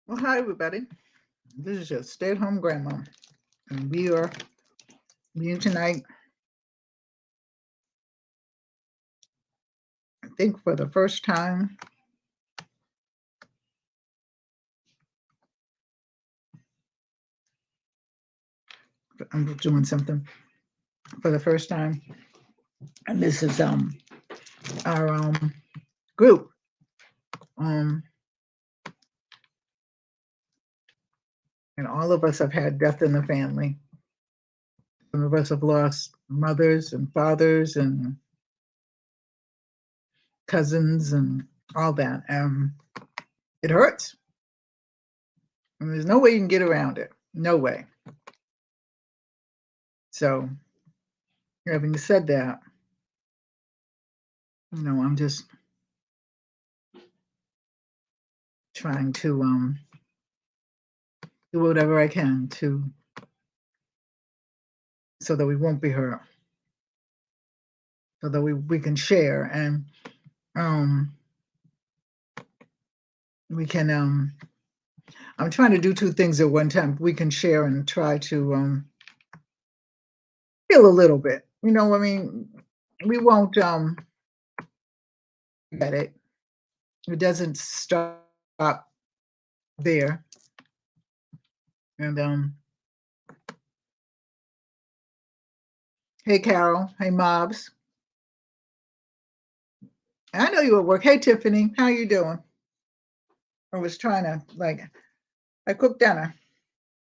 Well, hi, everybody. This is your stay at home grandma, and we are meeting tonight, I think, for the first time. I'm doing something for the first time, and this is our group. Um, and all of us have had death in the family. Some of us have lost mothers and fathers and cousins and all that. It hurts. And there's no way you can get around it. No way. So, having said that, I'm just trying to do whatever I can to so that we won't be hurt, so that we can share and um we can I'm trying to do two things at one time. We can share and try to feel a little bit. I mean, we won't get it. It doesn't stop there. And hey Carol, hey Mobs. I know you at work. Hey Tiffany, how you doing? I was trying to I cooked dinner.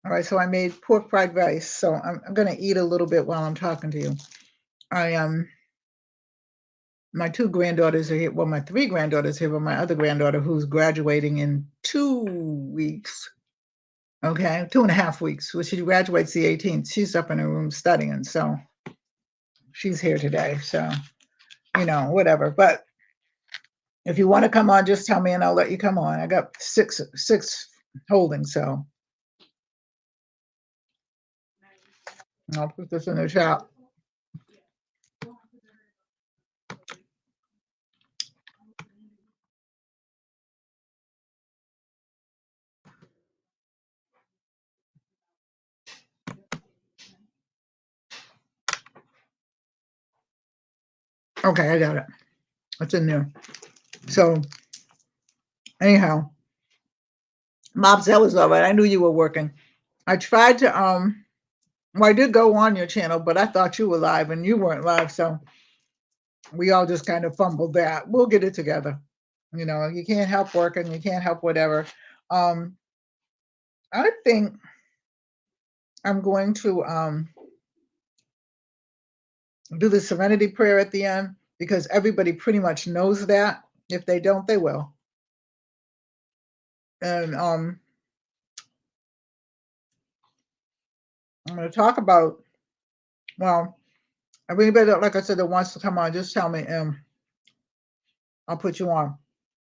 All right, so I made pork fried rice. So I'm gonna eat a little bit while I'm talking to you. I My two granddaughters are here. Well, my three granddaughters here, but my other granddaughter who's graduating in 2 weeks. Okay, 2.5 weeks. Well, she graduates the 18th. She's up in her room studying, so she's here today. So whatever. But if you want to come on, just tell me and I'll let you come on. I got six holding, so I'll put this in the chat. Okay, I got it. It's in there. So anyhow, Mobzell is all right. I knew you were working. I tried to well, I did go on your channel, but I thought you were live and you weren't live, so we all just kind of fumbled that. We'll get it together. You can't help working, you can't help whatever. Um, I think I'm going to do the serenity prayer at the end because everybody pretty much knows that. If they don't, they will. And I'm going to talk about, well, everybody that, like I said, that wants to come on, just tell me, I'll put you on.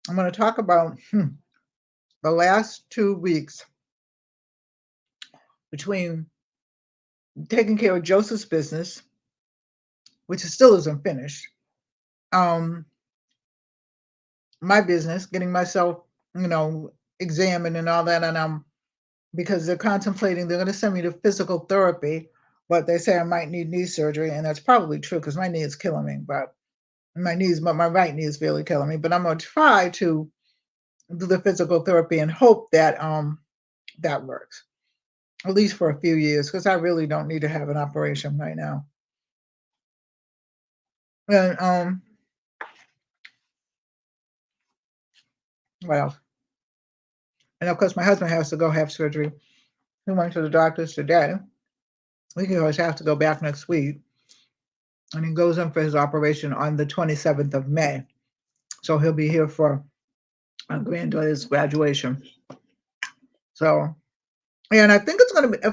I'm going to talk about the last 2 weeks between taking care of Joseph's business, which still isn't finished. My business, getting myself, examined and all that, and because they're contemplating, they're going to send me to physical therapy, but they say I might need knee surgery, and that's probably true because my knee is killing me. But my right knee is really killing me. But I'm going to try to do the physical therapy and hope that that works, at least for a few years, because I really don't need to have an operation right now. And what else? And of course, my husband has to go have surgery. He went to the doctors today. He always has to go back next week. And he goes in for his operation on the 27th of May. So he'll be here for my granddaughter's graduation. So, and I think it's going to be,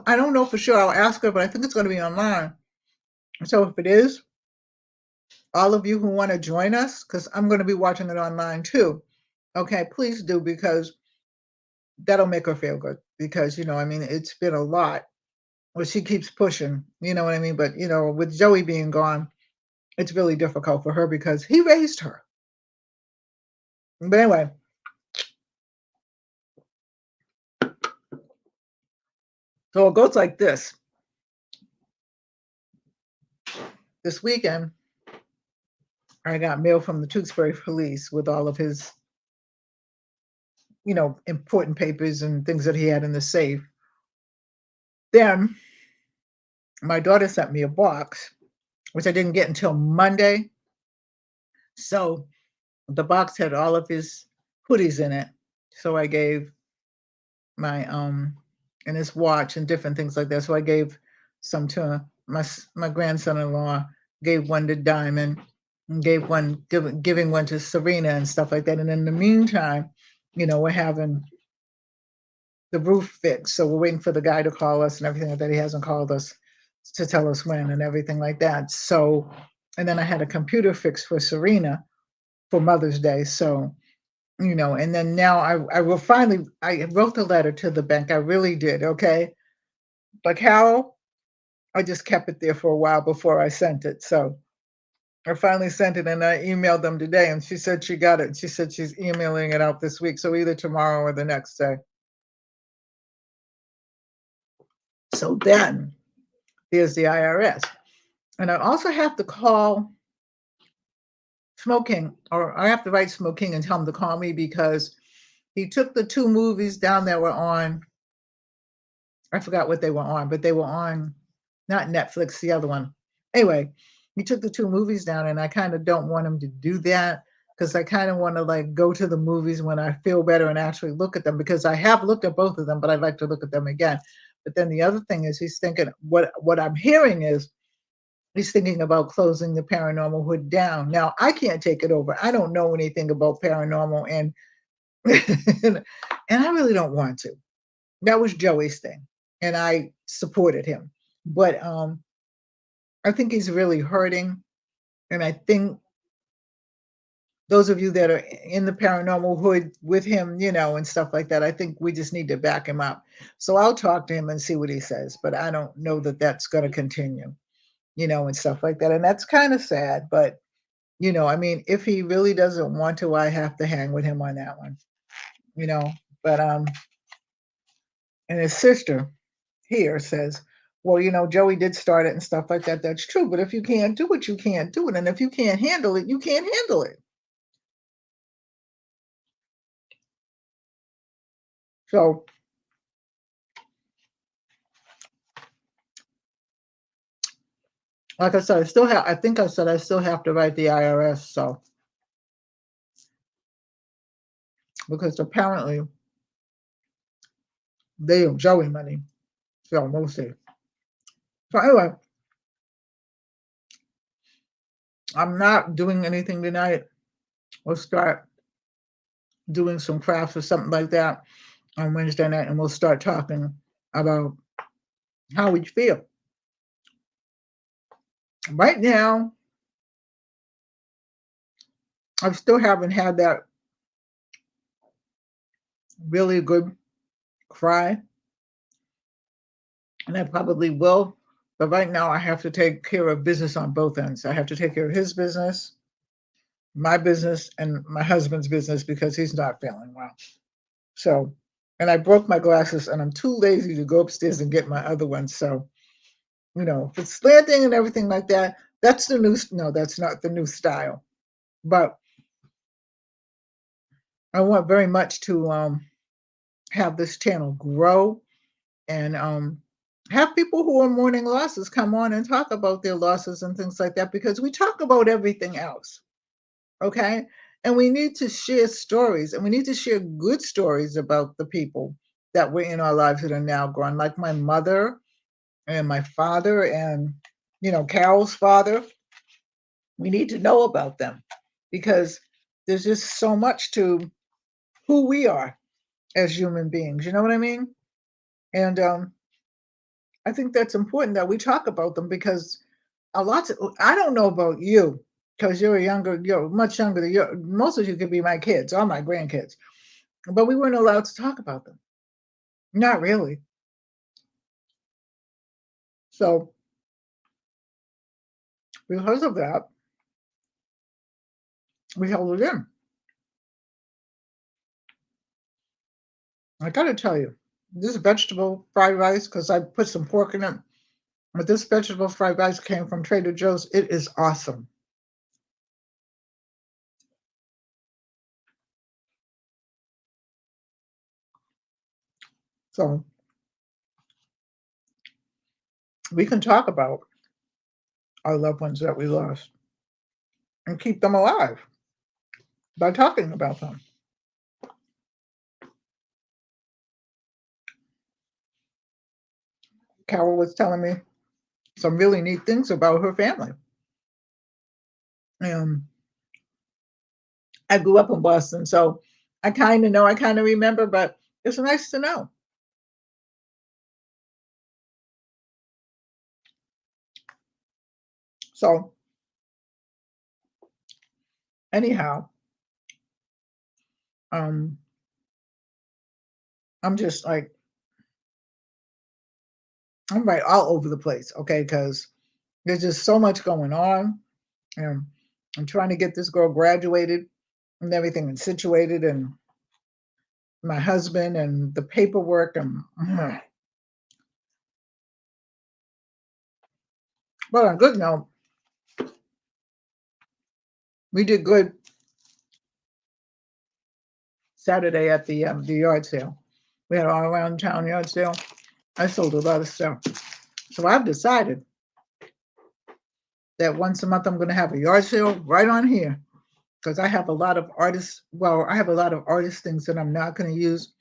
I don't know for sure, I'll ask her, but I think it's going to be online. So if it is, all of you who want to join us, because I'm going to be watching it online too. Okay, please do, because that'll make her feel good. Because, it's been a lot. Well, she keeps pushing, you know what I mean? But, with Joey being gone, it's really difficult for her because he raised her. But anyway, So it goes like this. This weekend, I got mail from the Tewksbury Police with all of his, important papers and things that he had in the safe. Then my daughter sent me a box, which I didn't get until Monday. So the box had all of his hoodies in it. So I gave my and his watch and different things like that. So I gave some to my grandson-in-law, gave one to Diamond, and giving one to Serena and stuff like that. And in the meantime, we're having the roof fixed. So we're waiting for the guy to call us and everything like that. He hasn't called us to tell us when and everything like that. So, and then I had a computer fixed for Serena for Mother's Day. So, and then now I will finally, I wrote the letter to the bank. I really did. Okay. But Carol, I just kept it there for a while before I sent it. So I finally sent it and I emailed them today and she said she got it. She said she's emailing it out this week. So either tomorrow or the next day. So then there's the IRS. And I also have to call Smoking, or I have to write Smoking and tell him to call me because he took the two movies down that were on. I forgot what they were on, but they were on not Netflix, the other one. Anyway, he took the two movies down, and I kind of don't want him to do that because I kind of want to like go to the movies when I feel better and actually look at them because I have looked at both of them, but I'd like to look at them again. But then the other thing is he's thinking what I'm hearing is he's thinking about closing the paranormal hood down. Now I can't take it over. I don't know anything about paranormal and and I really don't want to. That was Joey's thing. And I supported him. But I think he's really hurting. And I think those of you that are in the paranormal hood with him, and stuff like that, I think we just need to back him up. So I'll talk to him and see what he says. But I don't know that that's going to continue, and stuff like that. And that's kind of sad. But, I mean, if he really doesn't want to, I have to hang with him on that one, you know. But and his sister here says, well, Joey did start it and stuff like that. That's true. But if you can't do it, you can't do it. And if you can't handle it, you can't handle it. So, like I said, I think I said I still have to write the IRS. So, because apparently they owe Joey money. So, we'll see. So, anyway, I'm not doing anything tonight. We'll start doing some crafts or something like that on Wednesday night, and we'll start talking about how we feel. Right now, I still haven't had that really good cry, and I probably will. But right now, I have to take care of business on both ends. I have to take care of his business, my business, and my husband's business because he's not feeling well. So, and I broke my glasses, and I'm too lazy to go upstairs and get my other ones. So, if it's slanting and everything like that, that's the new. No, that's not the new style. But I want very much to have this channel grow and have people who are mourning losses come on and talk about their losses and things like that because we talk about everything else. Okay. And we need to share stories and we need to share good stories about the people that were in our lives that are now gone, like my mother and my father and, Carol's father. We need to know about them because there's just so much to who we are as human beings. You know what I mean? And I think that's important that we talk about them because I don't know about you because you're much younger than most of you could be my kids or my grandkids, but we weren't allowed to talk about them. Not really. So because of that, we held it in. I got to tell you. this vegetable fried rice, because I put some pork in it, but this vegetable fried rice came from Trader Joe's. It is awesome. So we can talk about our loved ones that we lost and keep them alive by talking about them. Carol was telling me some really neat things about her family. Um, I grew up in Boston, so I kind of know, I kind of remember, but it's nice to know. So anyhow, um, I'm just like I'm right all over the place, okay? Because there's just so much going on, and I'm trying to get this girl graduated and everything and situated, and my husband and the paperwork, and but on a good note, we did good Saturday at the yard sale. We had an all around town yard sale. I sold a lot of stuff. So I've decided that once a month I'm going to have a yard sale right on here because I have a lot of artists. Well, I have a lot of artist things that I'm not going to use.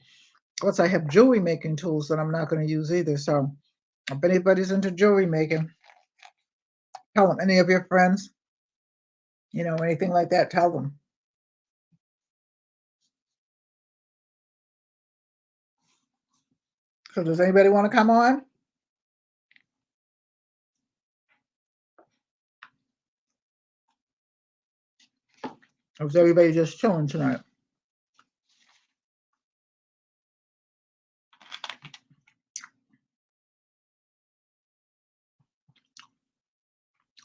Plus, I have jewelry making tools that I'm not going to use either. So if anybody's into jewelry making, tell them. Any of your friends, anything like that, tell them. So does anybody want to come on? Or is everybody just chilling tonight?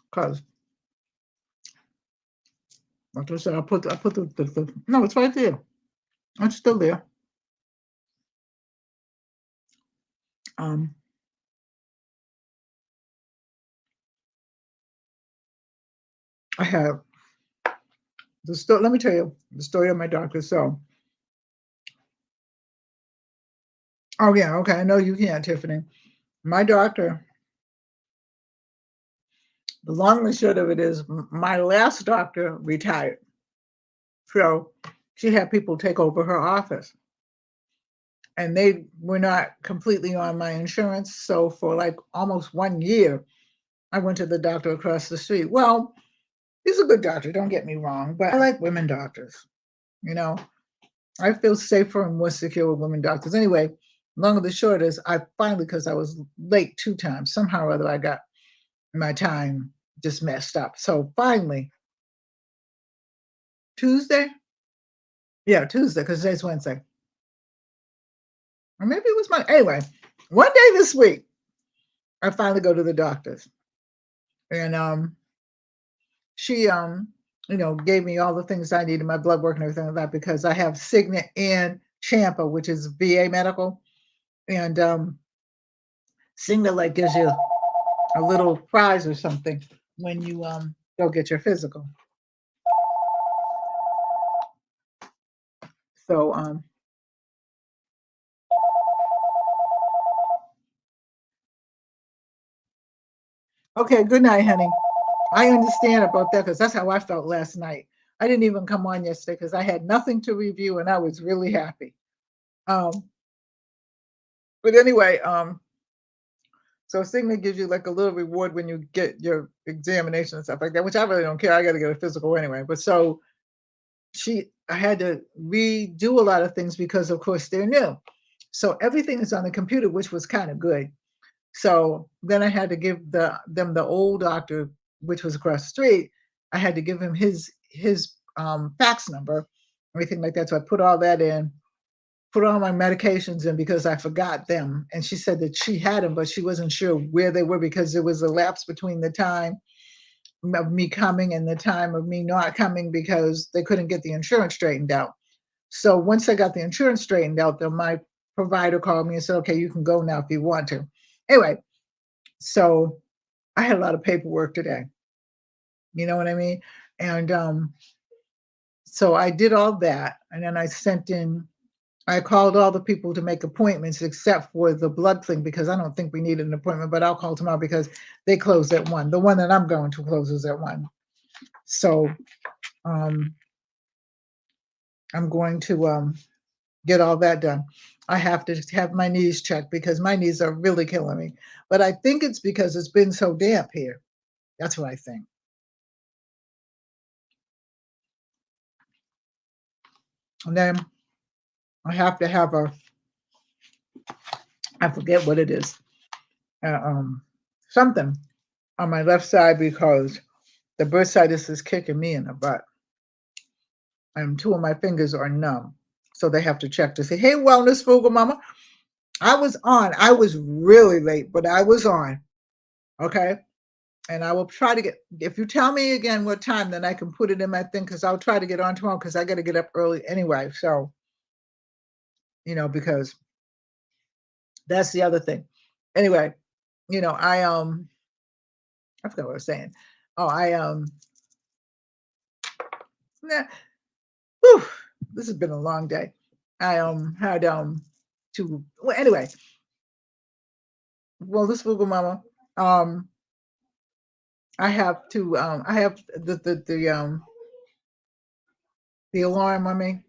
Because, like I said, I put the no, it's right there. It's still there. Um, I have the story. Let me tell you the story of my doctor. So, oh yeah, okay. I know you can't, Tiffany. My doctor. The long and short of it is, my last doctor retired, so she had people take over her office, and they were not completely on my insurance. So for like almost 1 year, I went to the doctor across the street. Well, he's a good doctor. Don't get me wrong, but I like women doctors. You know, I feel safer and more secure with women doctors. Anyway, long of the short is I finally, because I was late 2 times, somehow or other I got my time just messed up. So finally, Tuesday, yeah, Tuesday, because today's Wednesday. Or maybe it was Monday. Anyway, one day this week, I finally go to the doctor's. And she gave me all the things I needed, my blood work and everything like that, because I have Cigna and Champa, which is VA medical. And Cigna like gives you a little prize or something when you go get your physical. So okay, good night, honey. I understand about that because that's how I felt last night. I didn't even come on yesterday because I had nothing to review and I was really happy. Um, but anyway, so Cigna gives you like a little reward when you get your examination and stuff like that, which I really don't care. I got to get a physical anyway. But so I had to redo a lot of things because, of course, they're new. So everything is on the computer, which was kind of good. So then I had to give them the old doctor, which was across the street. I had to give him his fax number, everything like that. So I put all that in, put all my medications in because I forgot them. And she said that she had them, but she wasn't sure where they were because there was a lapse between the time of me coming and the time of me not coming because they couldn't get the insurance straightened out. So once I got the insurance straightened out, then my provider called me and said, okay, you can go now if you want to. Anyway, so I had a lot of paperwork today. You know what I mean? And so I did all that. And then I called all the people to make appointments except for the blood thing because I don't think we needed an appointment, but I'll call tomorrow because they close at 1. The one that I'm going to closes at 1. So um, I'm going to get all that done. I have to have my knees checked because my knees are really killing me. But I think it's because it's been so damp here. That's what I think. And then I have to have I forget what it is, uh, um, something on my left side because the bursitis is kicking me in the butt. And 2 of my fingers are numb. So they have to check to say, hey, Wellness Frugal Mama, I was on. I was really late, but I was on. Okay. And I will try to get, if you tell me again what time, then I can put it in my thing because I'll try to get on tomorrow because I got to get up early anyway. So, because that's the other thing. Anyway, I forgot what I was saying. Oh, nah, whew, this has been a long day. I had to well anyway, well this Google Mama, um I have the alarm on me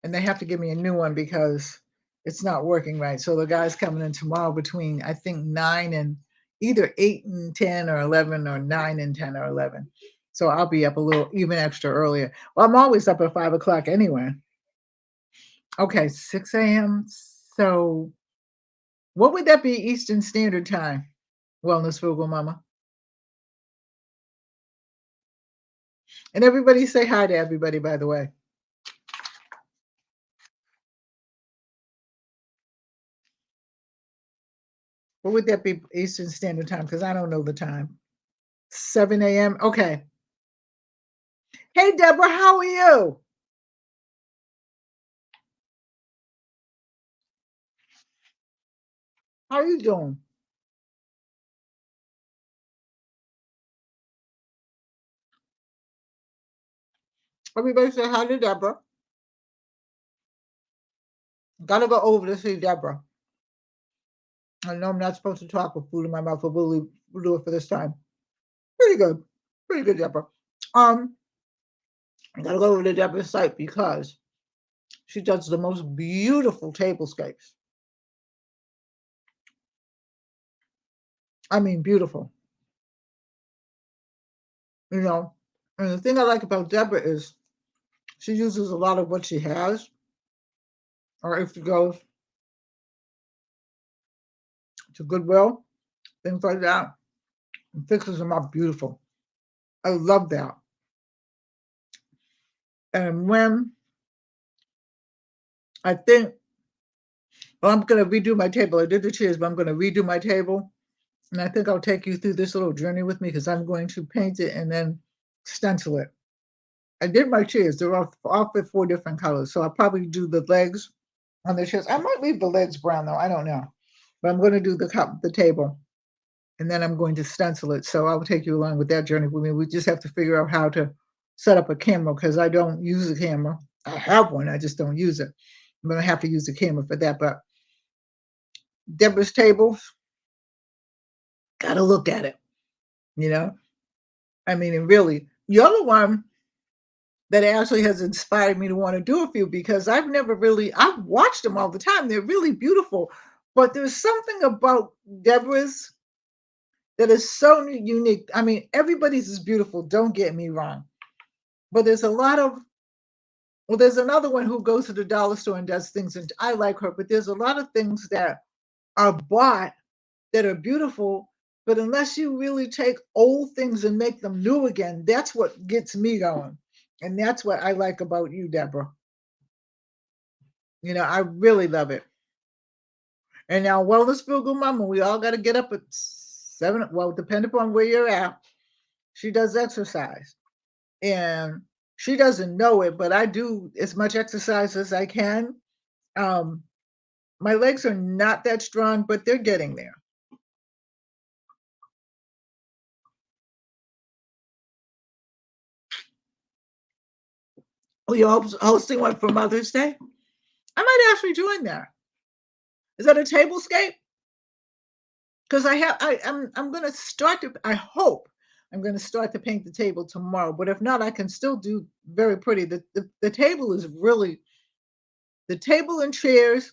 and they have to give me a new one because it's not working right. So the guy's coming in tomorrow between I think 9 and either 8 and 10 or 11 or 9 and 10 or 11. So I'll be up a little even extra earlier. Well, I'm always up at 5 o'clock anyway. Okay, 6 a.m. So what would that be Eastern Standard Time? Wellness Frugal Mama. And everybody say hi to everybody, by the way. What would that be Eastern Standard Time? Because I don't know the time. 7 a.m. Okay. Hey, Deborah, how are you? How are you doing? Everybody say hi to Deborah. Gotta go over to see Deborah. I know I'm not supposed to talk with food in my mouth, but we'll do it for this time. Pretty good. Pretty good, Deborah. Um, I gotta go over to Deborah's site because she does the most beautiful tablescapes. I mean, beautiful. You know, and the thing I like about Deborah is she uses a lot of what she has, or if she goes to Goodwill, things like that, and fixes them up beautiful. I love that. And when I think, well, I'm going to redo my table. I did the chairs, but I'm going to redo my table. And I think I'll take you through this little journey with me because I'm going to paint it and then stencil it. I did my chairs. They're all for 4 different colors. So I'll probably do the legs on the chairs. I might leave the legs brown though. I don't know. But I'm going to do the table. And then I'm going to stencil it. So I will take you along with that journey with me. We just have to figure out how to set up a camera because I don't use a camera. I have one, I just don't use it. I'm going to have to use the camera for that. But Deborah's table, got to look at it, you know? I mean, and really, you're the one that actually has inspired me to want to do a few because I've watched them all the time. They're really beautiful. But there's something about Deborah's that is so unique. I mean, everybody's is beautiful, don't get me wrong. But there's a lot of, well, there's another one who goes to the dollar store and does things, and I like her, but there's a lot of things that are bought that are beautiful. But unless you really take old things and make them new again, that's what gets me going. And that's what I like about you, Deborah. I really love it. And now, Wellness Frugal Mama, we all got to get up at 7. Well, depending upon where you're at, she does exercise. And she doesn't know it, but I do as much exercise as I can. Um, My legs are not that strong, but they're getting there. Oh, you're hosting one for Mother's Day? I might actually join that. Is that a tablescape? Because I'm gonna start to I hope I'm gonna start to paint the table tomorrow. But if not, I can still do very pretty. The table is really the table and chairs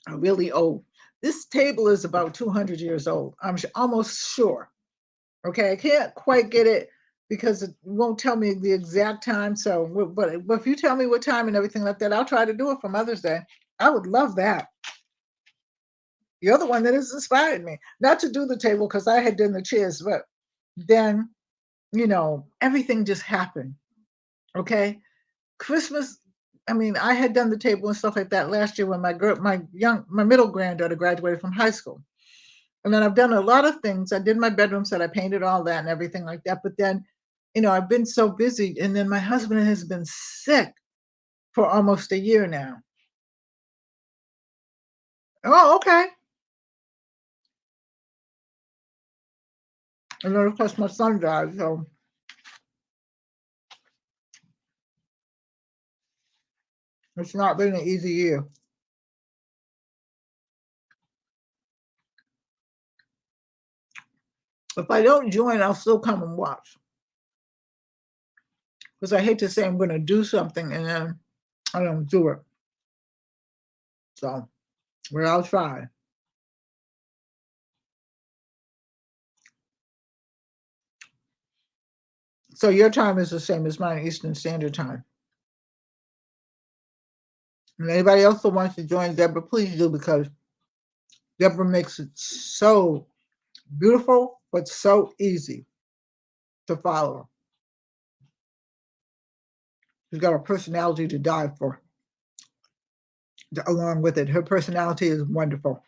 are really old. This table is about 200 years old. I'm almost sure. Okay, I can't quite get it because it won't tell me the exact time. So, but if you tell me what time and everything like that, I'll try to do it for Mother's Day. I would love that. You're the one that has inspired me not to do the table because I had done the chairs, but then everything just happened. Okay, Christmas. I mean, I had done the table and stuff like that last year when my middle granddaughter graduated from high school. And then I've done a lot of things. I did my bedroom set, I painted all that and everything like that. But then, I've been so busy. And then my husband has been sick for almost a year now. Oh, okay. And then, of course, my son died. So it's not been an easy year. If I don't join, I'll still come and watch. Because I hate to say I'm going to do something and then I don't do it. So, but I'll try. So your time is the same as mine, Eastern Standard Time. And anybody else that wants to join Deborah, please do because Deborah makes it so beautiful, but so easy to follow. She's got a personality to die for. Along with it, her personality is wonderful.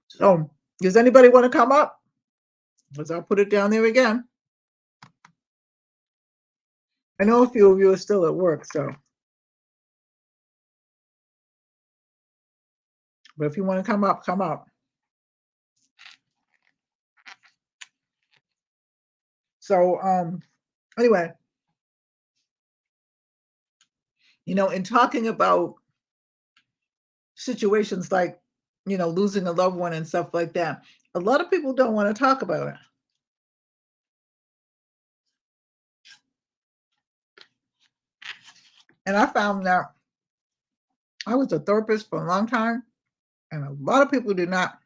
So, does anybody want to come up? Because I'll put it down there again. I know a few of you are still at work, so. But if you want to come up, come up. So, anyway, in talking about situations like, losing a loved one and stuff like that, a lot of people don't want to talk about it. And I found that I was a therapist for a long time, and a lot of people did not.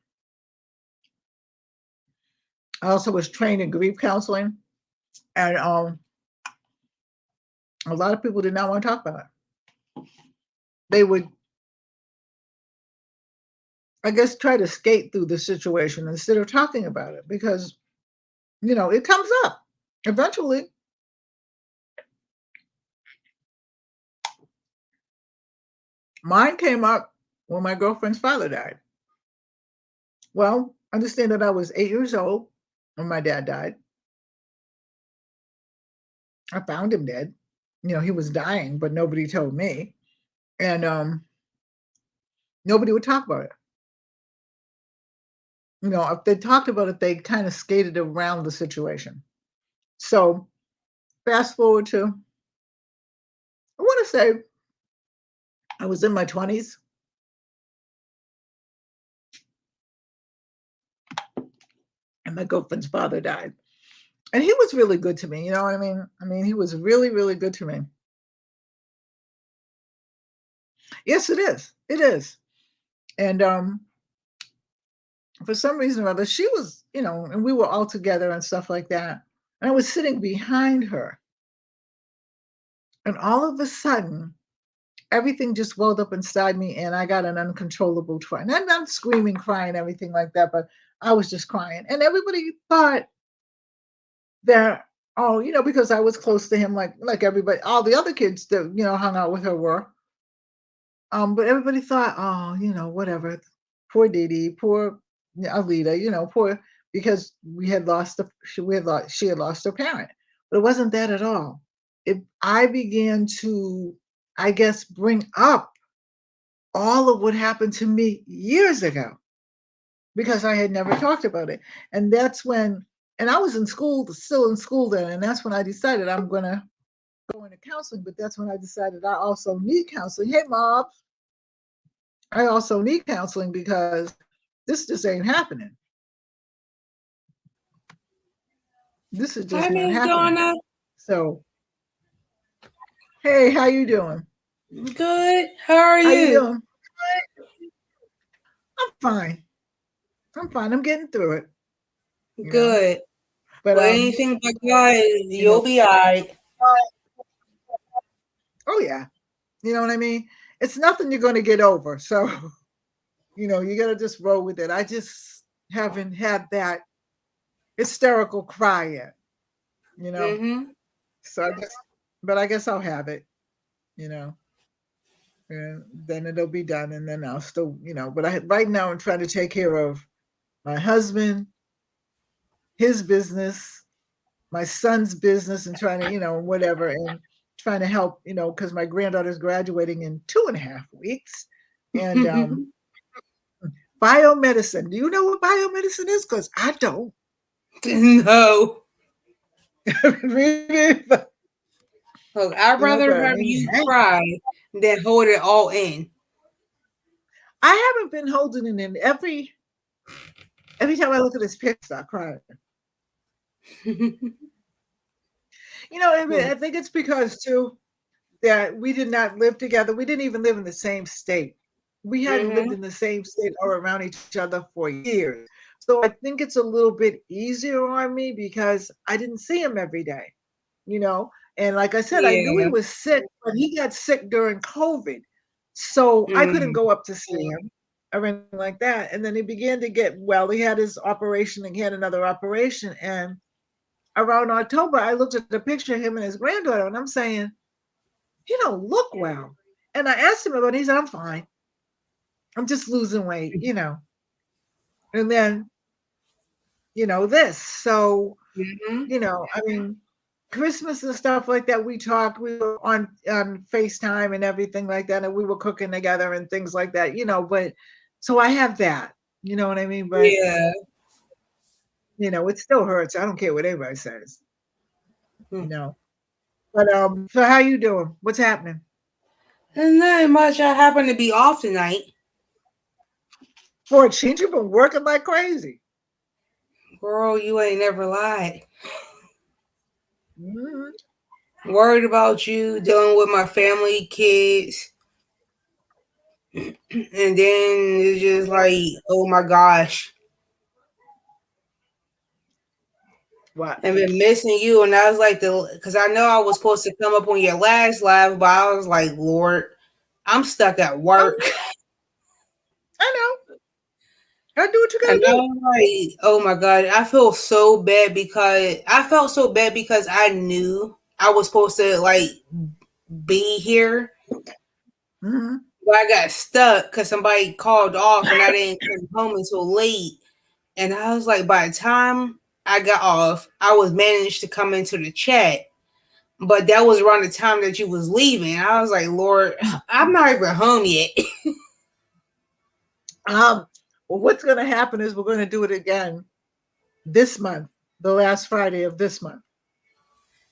I also was trained in grief counseling, and a lot of people did not want to talk about it. They would, I guess, try to skate through the situation instead of talking about it because, it comes up eventually. Mine came up when my girlfriend's father died. Well, understand that I was 8 years old when my dad died. I found him dead. He was dying, but nobody told me. And nobody would talk about it. If they talked about it, they kind of skated around the situation. So fast forward to, I want to say I was in my 20s and my girlfriend's father died. And he was really good to me. You know what I mean? I mean, he was really, really good to me. Yes, it is. It is. And for some reason or other, she was, and we were all together and stuff like that. And I was sitting behind her. And all of a sudden, everything just welled up inside me and I got an uncontrollable cry. And I'm not screaming, crying, everything like that, but I was just crying. And everybody thought that, oh, because I was close to him, like everybody, all the other kids that, hung out with her were. But everybody thought, oh, whatever. Poor Dee, poor Alita, poor because she had lost her parent. But it wasn't that at all. I began to, I guess, bring up all of what happened to me years ago because I had never talked about it. And that's when, and I was in school, still in school then, and that's when I decided I'm going to go into counseling. But that's when I decided I also need counseling. Hey, Mom, I also need counseling because this just ain't happening. This is Hi, just not Miss happening. Donna. So, hey, how you doing? Good. How are How you you? doing? I'm fine. I'm fine. I'm getting through it, you know. Good. But Well, anything but God, you know, you'll be alright. oh yeah, you know what I mean? It's nothing you're going to get over. So, you got to just roll with it. I just haven't had that hysterical cry yet, you know. Mm-hmm. So but I guess I'll have it, you know. And then it'll be done, and then I'll still, But right now I'm trying to take care of my husband, his business, my son's business, and trying to, whatever, and trying to help, because my granddaughter's graduating in 2.5 weeks, and biomedicine. Do you know what biomedicine is? Because I don't. No. Really? Look, I'd But rather I have mean, you hey, cry than hold it all in. I haven't been holding it in. Every time I look at this picture, I cry. I think it's because too that we did not live together. We didn't even live in the same state. We hadn't lived Mm-hmm. in the same state or around each other for years. So I think it's a little bit easier on me because I didn't see him every day, you know. And like I said, I knew he Yeah. was sick, but he got sick during COVID. So I couldn't Mm. go up to see him or anything like that. And then he began to get well. He had his operation and he had another operation. And around October, I looked at the picture of him and his granddaughter, and I'm saying, "You don't look well." And I asked him about it. He said, "I'm fine. I'm just losing weight." And then, this. So, Mm-hmm. I mean, Christmas and stuff like that, we talked. We were on FaceTime and everything like that, and we were cooking together and things like that. But so I have that. You know what I mean? But Yeah. it still hurts. I don't care what anybody says. Hmm. You know. But so how you doing? What's happening? And not much. I happen to be off tonight. For a change, you've been working like crazy. Girl, you ain't never lied. Mhm. Worried about you, dealing with my family, kids. And then it's just like, oh my gosh. What? I've been missing you. And I was like, because I know I was supposed to come up on your last live, but I was like, Lord, I'm stuck at Oh, work. I know. Gotta do what you And gotta do. I'm like, oh my God, I feel so bad because I felt so bad because I knew I was supposed to like be here, Hmm. but I got stuck because somebody called off and I didn't come home until late. And I was like, by the time I got off, I was managed to come into the chat. But that was around the time that you was leaving. I was like, Lord, I'm not even home yet. Well, what's gonna happen is we're gonna do it again this month, the last Friday of this month.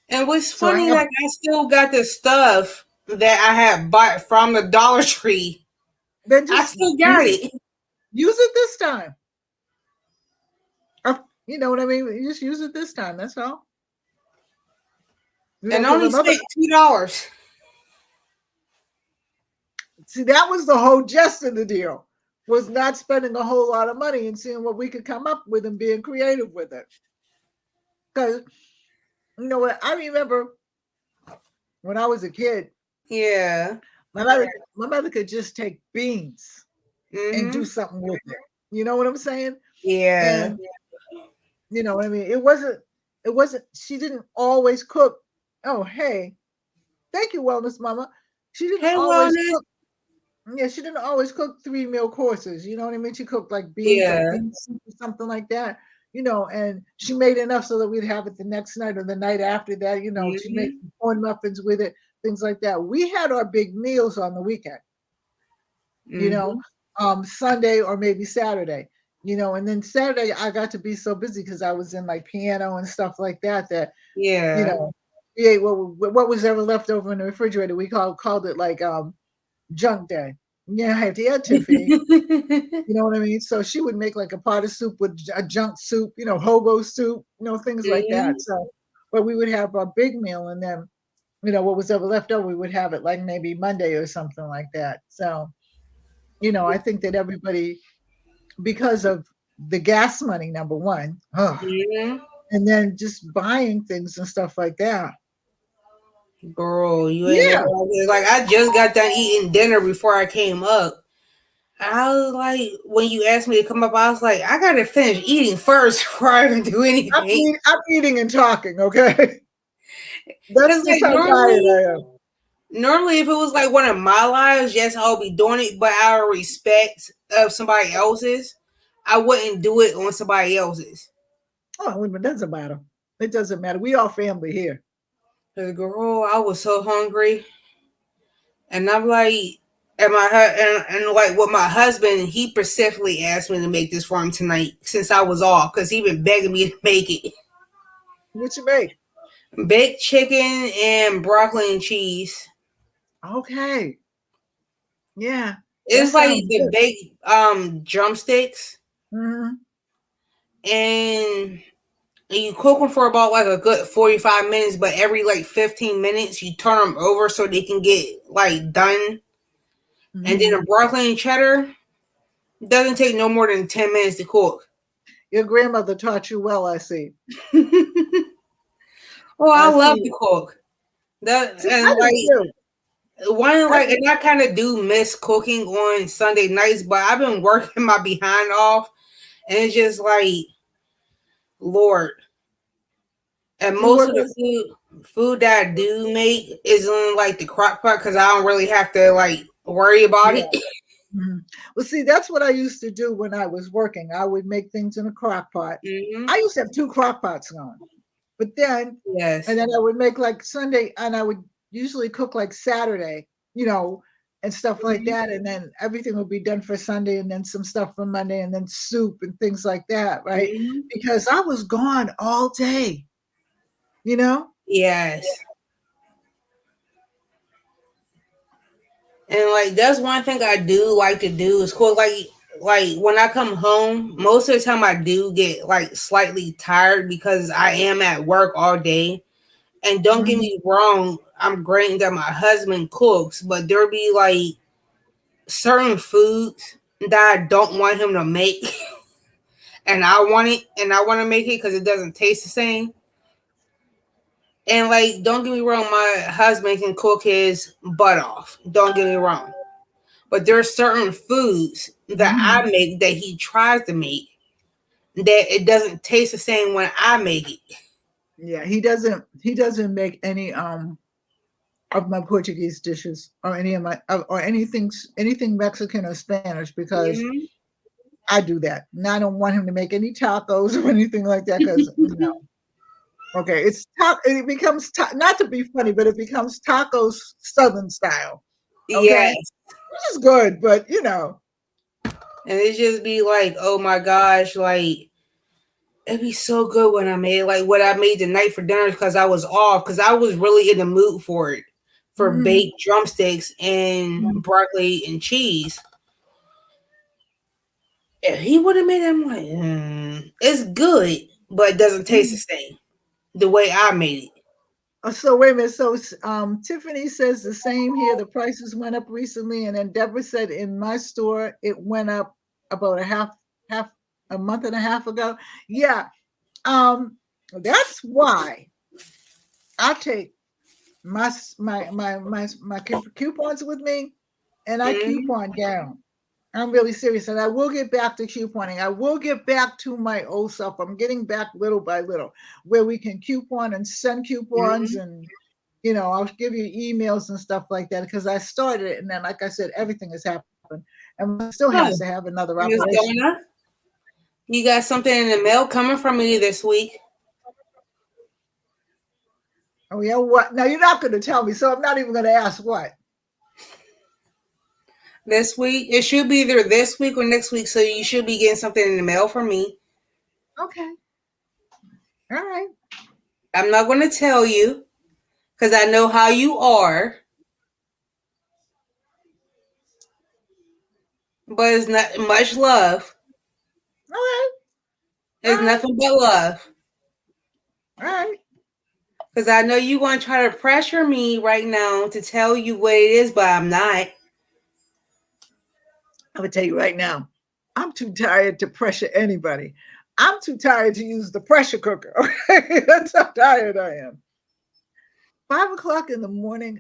And what's So I funny, have like I still got the stuff that I had bought from the Dollar Tree. then I just still got use it. it. Use it this time. You know what I mean? You just use it this time. That's all. And Because only another spent $2. see that was the whole gist of the deal was not spending a whole lot of money and seeing what we could come up with and being creative with it. Because you know what? I remember when I was a kid, Yeah. my mother could just take beans and do Mm-hmm. something with it. You know what I'm saying? Yeah. And you know what I mean? It wasn't she didn't always cook. Oh, hey, thank you, wellness mama. She didn't Hey, always wellness. cook. Yeah, she didn't always cook 3 meal courses. You know what I mean? She cooked like beans or Yeah. bean soup or something like that. And she made enough so that we'd have it the next night or the night after that. She made Mm-hmm. some corn muffins with it, things like that. We had our big meals on the weekend. you know, Mm-hmm. Sunday or maybe Saturday, and then Saturday I got to be so busy because I was in like piano and stuff like that you Yeah. know, we ate what was ever left over in the refrigerator. We called it like junk day. Yeah, I had to add Tiffany. You know what I mean? So she would make like a pot of soup with a junk soup, hobo soup, things like that. Mhm. So, but we would have a big meal, and then what was ever left over, we would have it like maybe Monday or something like that. So, I think that everybody, because of the gas money, number one, Mhm. and then just buying things and stuff like that. Girl, you ain't Yeah, never like I just got done eating dinner before I came up. I was like, when you asked me to come up, I was like, I gotta finish eating first before I even do anything. I'm eating and talking. Okay, that's Cause just like how tired I am. normally if it was like one of my lives, yes, I'll be doing it, but out of respect of somebody else's, I wouldn't do it on somebody else's. Oh, it doesn't matter. It doesn't matter. We all family here. Cause girl, I was so hungry. And I'm like, and like with my husband, he specifically asked me to make this for him tonight since I was off because he been begging me to make it. What you make? Baked chicken and broccoli and cheese. Okay. Yeah, that It's like sounds the good. baked drumsticks, Hmm. and you cook them for about like a good 45 minutes, but every like 15 minutes you turn them over so they can get like done. And then Hmm. the broccoli and cheddar doesn't take no more than 10 minutes to cook. Your grandmother taught you well, I see. Oh, I I love see. to cook. That See, and I do too. one I like do. and I kind of do miss cooking on Sunday nights, but I've been working my behind off, and it's just like Lord. And You most of work the with. food that I do make is in like the crock pot because I don't really have to like worry about Yeah. it. Mhm. Well, see, that's what I used to do when I was working. I would make things in a crock pot. Hmm. I used to have two crock pots going, but then, and Yes. then I would make like Sunday, and I would usually cook like Saturday, and stuff like Hmm. that. And then everything would be done for Sunday, and then some stuff for Monday, and then soup and things like that, right? Hmm. Because I was gone all day, you know? Yes. And like that's one thing I do like to do is cook. Like when I come home, most of the time I do get like slightly tired because I am at work all day. And don't get Mhm. me wrong, I'm grateful that my husband cooks, but there be like certain foods that I don't want him to make, and I want it, and I want to make it because it doesn't taste the same. And like, don't get me wrong, my husband can cook his butt off. Don't get me wrong. But there are certain foods that I Mhm. make that he tries to make that it doesn't taste the same when I make it. Yeah, he doesn't make any of my Portuguese dishes or any of my or anything Mexican or Spanish because Mhm. I do that. And I don't want him to make any tacos or anything like that because no. Okay, it becomes not to be funny, but it becomes tacos Southern style. Okay, Yes. which is good, but And it just be like, oh my gosh, like it'd be so good when I made like what I made the night for dinner because I was off because I was really in the mood for it for mhm, baked drumsticks and mhm, broccoli and cheese. If he would have made it, I'm like, it's good, but it doesn't taste the mhm. same the way I made it. So wait a minute. So Tiffany says the same here. The prices went up recently, and then Deborah said in my store it went up about half a month and a half ago. Yeah, that's why I take my coupons with me, and I Mm-hmm. coupon down. I'm really serious, and I will get back to couponing. I will get back to my old self. I'm getting back little by little, where we can coupon and send coupons, Mm-hmm. and I'll give you emails and stuff like that because I started it, and then, like I said, everything has happened, and one still has Oh, to have another Miss operation. Donna, you got something in the mail coming from me this week. Oh yeah, what? Now you're not going to tell me, so I'm not even going to ask what. This week. It should be either this week or next week, so you should be getting something in the mail from me. Okay. All right. I'm not going to tell you because I know how you are, but it's not much love. Okay. All It's right. nothing but love. All right. Because I know you want to try to pressure me right now to tell you what it is, but I'm not. I'm gonna tell you right now, I'm too tired to pressure anybody. I'm too tired to use the pressure cooker. Okay, that's how tired I am. 5 o'clock in the morning.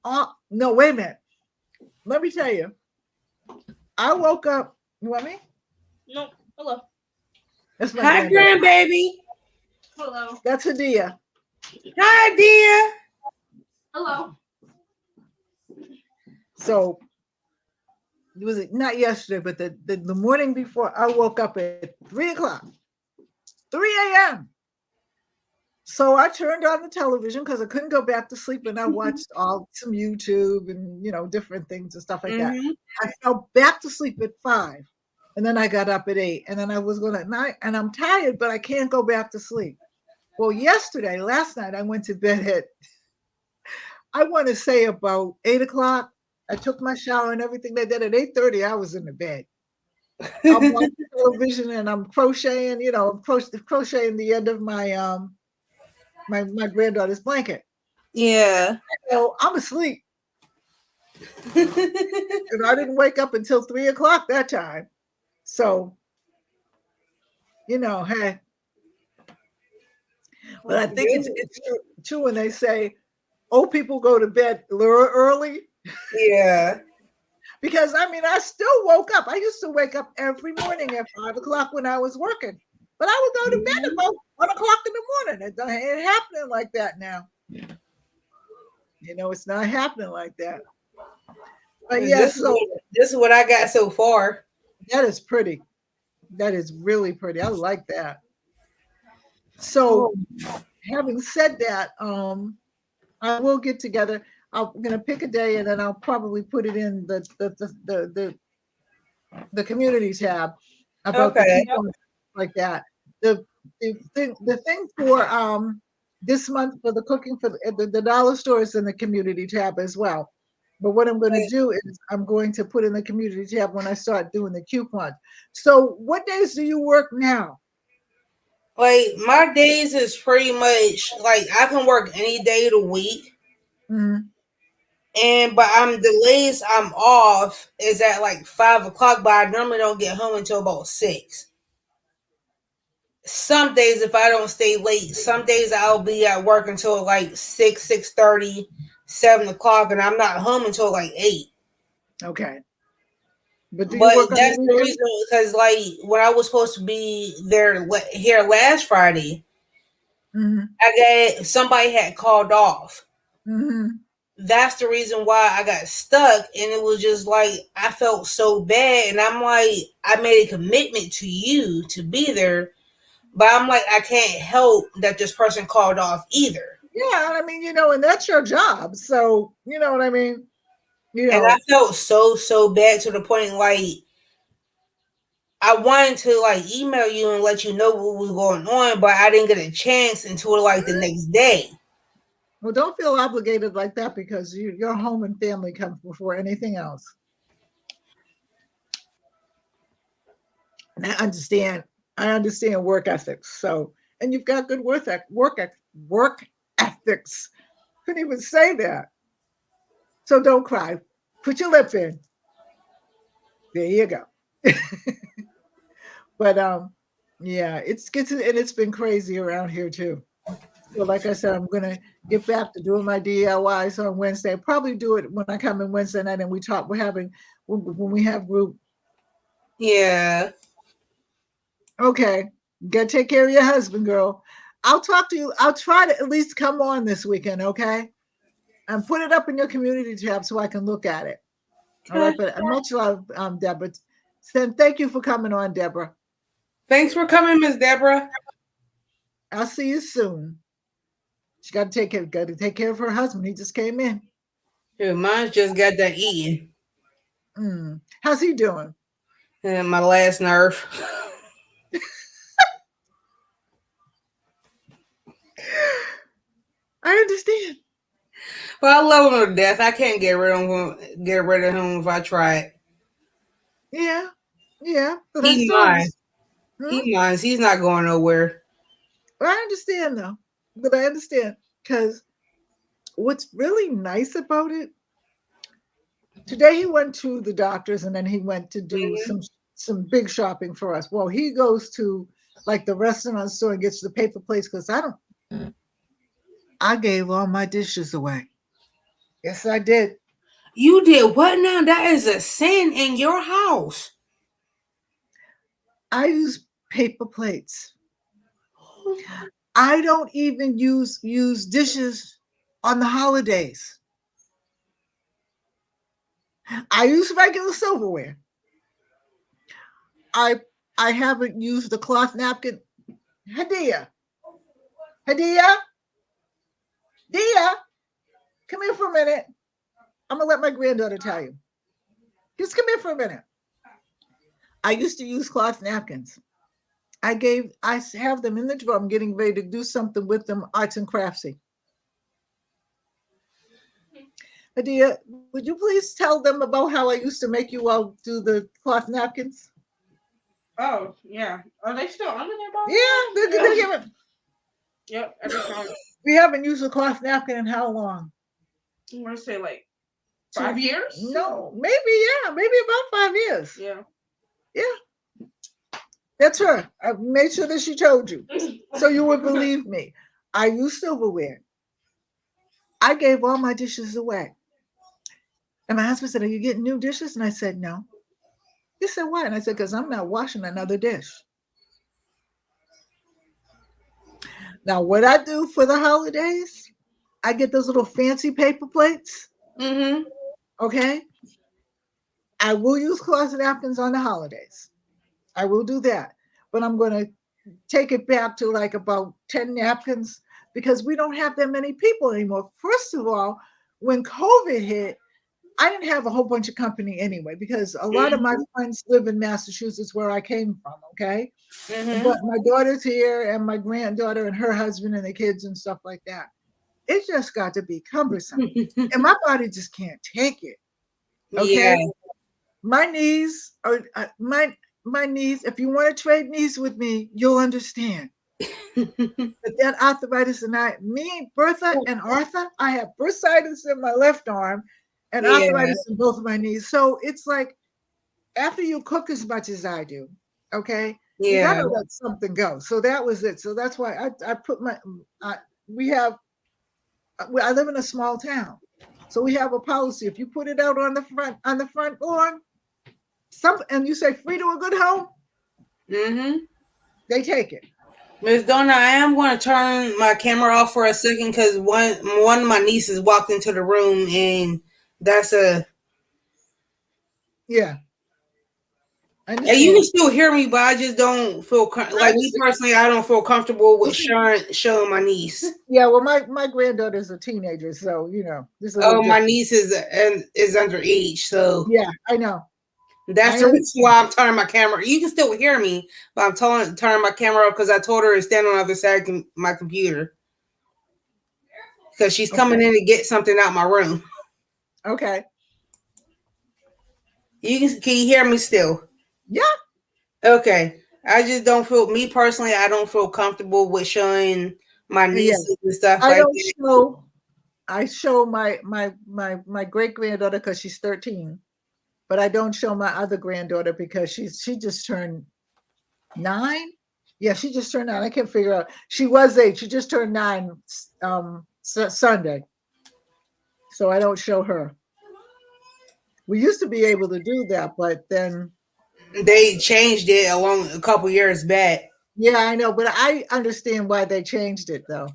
No, wait a minute. Let me tell you. I woke up. You want me? No. Hello. That's my Hi, granddaughter. grandbaby. Hello. That's Adia. Hi, dear. Hello. So it was not yesterday, but the morning before, I woke up at 3 o'clock, 3 a.m. So I turned on the television because I couldn't go back to sleep, and I watched all some YouTube and different things and stuff like that. Mm-hmm. I fell back to sleep at 5, and then I got up at 8, and then I was going at night, and I'm tired, but I can't go back to sleep. Well, last night, I went to bed at, I want to say about 8 o'clock. I took my shower and everything like that. At 8:30, I was in the bed. I'm watching television and I'm crocheting, crocheting the end of my granddaughter's blanket. Yeah. So I'm asleep. And I didn't wake up until 3 o'clock that time. So, hey, but I think it's true when they say old people go to bed early. Yeah. Because I still woke up. I used to wake up every morning at 5 o'clock when I was working, but I would go to bed about 1 o'clock in the morning. It ain't happening like that now. It's not happening like that. But This yes, is so this is what I got so far. that is pretty. That is really pretty. I like that. Oh, So having said that, I will get together. I'm gonna pick a day and then I'll probably put it in the community tab about the okay. coupons like that. The the thing for this month for the cooking for the dollar store is in the community tab as well. But what I'm going to do is I'm going to put in the community tab when I start doing the coupons. So what days do you work now? Like my days is pretty much like I can work any day of the week. Mhm. And but I'm the latest I'm off is at like 5 o'clock, but I normally don't get home until about 6. Some days if I don't stay late, some days I'll be at work until like 6, 6:30, 7 o'clock, and I'm not home until like 8. Okay. But do you But work on the that's the weekends? reason because like when I was supposed to be there here last Friday, Mhm. I got somebody had called off. Mhm. That's the reason why I got stuck, and it was just like I felt so bad, and I'm like I made a commitment to you to be there, but I'm like I can't help that this person called off either. Yeah, and that's your job. So, you know what I mean? You And I know, felt so bad to the point like I wanted to like email you and let you know what was going on, but I didn't get a chance until like the next day. well, don't feel obligated like that because your home and family comes before anything else. And I understand work ethics. So, and you've got good work ethics. Couldn't even say that. So don't cry. Put your lip in. There you go. But yeah, it's been crazy around here too. So like I said, I'm gonna get back to doing my DIYs on Wednesday. I'll probably do it when I come in Wednesday night and we talk. We're having when we have group. Yeah. Okay, you gotta take care of your husband, girl. I'll talk to you. I'll try to at least come on this weekend, okay? And put it up in your community tab so I can look at it. All right, Okay. but much love, Deborah. Then thank you for coming on, Deborah. Thanks for coming, Miss Deborah. I'll see you soon. She got to take care of her husband. He just came in. Here, mine just got that eating. How's he doing? And my last nerve. I understand. But I love him to death. I can't get rid of him. Get rid of him if I try. Yeah, yeah. But I He still, mine. He minds. He's not going nowhere. I understand though. But I understand because what's really nice about it. Today he went to the doctors and then he went to do some big shopping for us. Well, he goes to like the restaurant store and gets the paper plates because I gave all my dishes away. Yes, I did. You did what now? That is a sin in your house. I use paper plates. I don't even use dishes on the holidays. I use regular silverware. I haven't used the cloth napkin. Hadia. Dia, come here for a minute. I'm gonna let my granddaughter tell you. Just come here for a minute. I used to use cloth napkins. I have them in the drawer. I'm getting ready to do something with them, arts and craftsy. Adia, would you please tell them about how I used to make you all do the cloth napkins? Oh, yeah. Are they still under there, Bob? Yeah, they're gonna give it. Yep, every time. We haven't used a cloth napkin in how long? I'm going to say like 5 years? No, maybe about 5 years. Yeah. Yeah. That's her. I made sure that she told you. So you would believe me. I use silverware. I gave all my dishes away. And my husband said, "Are you getting new dishes?" And I said, "No." He said, "Why?" And I said, "Because I'm not washing another dish." Now, what I do for the holidays, I get those little fancy paper plates. Mm-hmm. Okay. I will use cloth napkins on the holidays. I will do that. But I'm going to take it back to like about 10 napkins because we don't have that many people anymore. First of all, when COVID hit, I didn't have a whole bunch of company anyway because a lot of my friends live in Massachusetts where I came from, okay? But my daughter's here and my granddaughter and her husband and the kids and stuff like that. It just got to be cumbersome. And my body just can't take it. Okay? Yeah. My knees are my knees. If you want to trade knees with me, you'll understand. But that arthritis and me, Bertha and Arthur, I have bursitis in my left arm and arthritis in both of my knees. So it's like after you cook as much as I do, okay, you gotta let something go. So that was it. So that's why I put my I live in a small town, so we have a policy. If you put it out on the front lawn, and you say free to a good home, they take it. Miss Donna, I am going to turn my camera off for a second because one of my nieces walked into the room and that's yeah. And you can still hear me, but I just don't feel like me personally. I don't feel comfortable with showing my niece. Yeah, well, my granddaughter's a teenager, so you know this is. My niece is underage, so yeah, I know. That's the reason why I'm turning my camera. You can still hear me, but I'm turning my camera off because I told her to stand on the other side of my computer because she's coming in to get something out my room. Okay. Can you hear me still? Yeah. Okay. I just don't feel, me personally, I don't feel comfortable with showing my nieces and stuff like that. I show my great granddaughter because she's 13, but I don't show my other granddaughter because she just turned 9. Yeah, she just turned 9. I can't figure out. She was 8. She just turned 9 Sunday. So I don't show her. We used to be able to do that, but then they changed it a couple years back. Yeah, I know, but I understand why they changed it, though.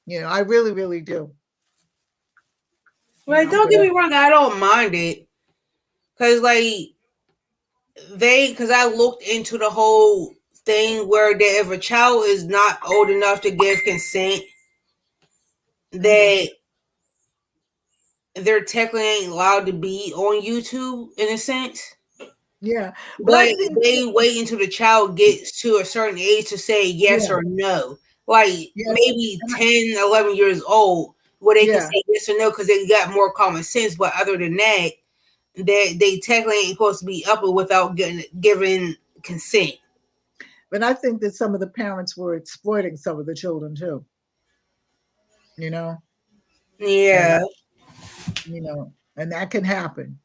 You know, I really, really do. Like, don't get me wrong, I don't mind it, because because I looked into the whole thing where that if a child is not old enough to give consent, that they're technically ain't allowed to be on YouTube in a sense. Yeah, but I But think they wait until the child gets to a certain age to say yes yeah, or no. Like yes, maybe and 10, 11 years old, where they can yeah. say yes or no because they got more common sense. But other than that, they technically ain't supposed to be up without giving consent. But I think that some of the parents were exploiting some of the children too. You know, and Yeah. and that can happen.